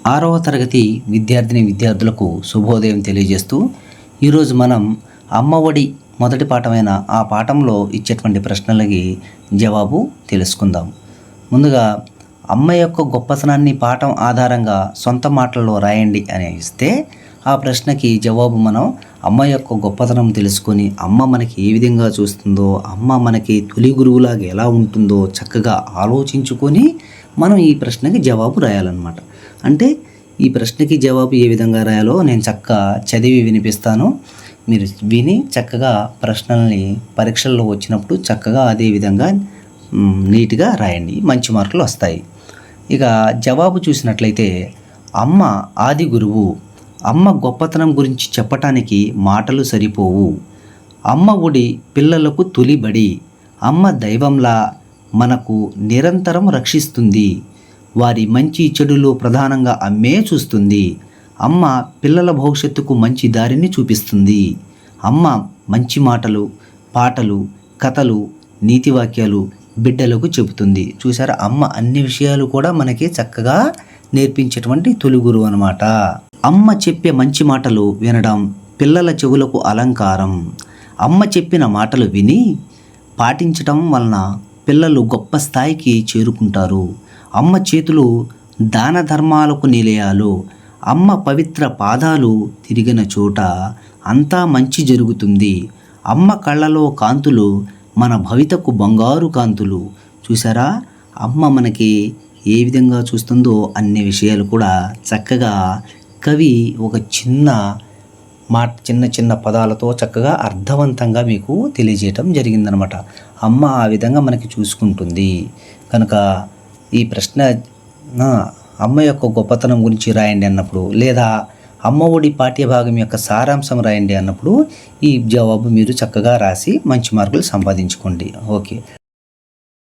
6వ తరగతి విద్యార్థులకు శుభోదయం తెలియజేస్తూ ఈరోజు మనం అమ్మఒడి మొదటి పాఠమైన ఆ పాఠంలో ఇచ్చేటువంటి ప్రశ్నలకి జవాబు తెలుసుకుందాం. ముందుగా అమ్మ యొక్క గొప్పతనాన్ని పాఠం ఆధారంగా సొంత మాటల్లో రాయండి అని ఇస్తే ఆ ప్రశ్నకి జవాబు మనం అమ్మ యొక్క గొప్పతనం తెలుసుకొని అమ్మ మనకి ఏ విధంగా చూస్తుందో, అమ్మ మనకి తొలి గురువులాగా ఎలా ఉంటుందో చక్కగా ఆలోచించుకొని మనం ఈ ప్రశ్నకి జవాబు రాయాలన్నమాట. అంటే ఈ ప్రశ్నకి జవాబు ఏ విధంగా రాయాలో నేను చక్కగా చదివి వినిపిస్తాను. మీరు విని చక్కగా ప్రశ్నల్ని పరీక్షల్లో వచ్చినప్పుడు చక్కగా అదే విధంగా నీట్గా రాయండి, మంచి మార్కులు వస్తాయి. ఇక జవాబు చూసినట్లయితే అమ్మ ఆది గురువు. అమ్మ గొప్పతనం గురించి చెప్పటానికి మాటలు సరిపోవు. అమ్మ ఒడి పిల్లలకు తొలిబడి. అమ్మ దైవంలా మనకు నిరంతరం రక్షిస్తుంది. వారి మంచి చెడులు ప్రధానంగా అమ్మే చూస్తుంది. అమ్మ పిల్లల భవిష్యత్తుకు మంచి దారిని చూపిస్తుంది. అమ్మ మంచి మాటలు, పాటలు, కథలు, నీతివాక్యాలు బిడ్డలకు చెబుతుంది. చూసారా, అమ్మ అన్ని విషయాలు కూడా మనకి చక్కగా నేర్పించేటువంటి తొలి గురువు అనమాట. అమ్మ చెప్పే మంచి మాటలు వినడం పిల్లల చెవులకు అలంకారం. అమ్మ చెప్పిన మాటలు విని పాటించటం వలన పిల్లలు గొప్ప స్థాయికి చేరుకుంటారు. అమ్మ చేతులు దాన ధర్మాలకు నిలయాలు. అమ్మ పవిత్ర పాదాలు తిరిగిన చోట అంతా మంచి జరుగుతుంది. అమ్మ కళ్ళలో కాంతులు మన భవితకు బంగారు కాంతులు. చూసారా, అమ్మ మనకి ఏ విధంగా చూస్తుందో అన్ని విషయాలు కూడా చక్కగా కవి ఒక చిన్న చిన్న పదాలతో చక్కగా అర్థవంతంగా మీకు తెలియజేయటం జరిగిందనమాట. అమ్మ ఆ విధంగా మనకి చూసుకుంటుంది కనుక ఈ ప్రశ్న అమ్మ యొక్క గొప్పతనం గురించి రాయండి అన్నప్పుడు, లేదా అమ్మ ఒడి పాఠ్యభాగం యొక్క సారాంశం రాయండి అన్నప్పుడు ఈ జవాబు మీరు చక్కగా రాసి మంచి మార్కులు సంపాదించుకోండి. ఓకే.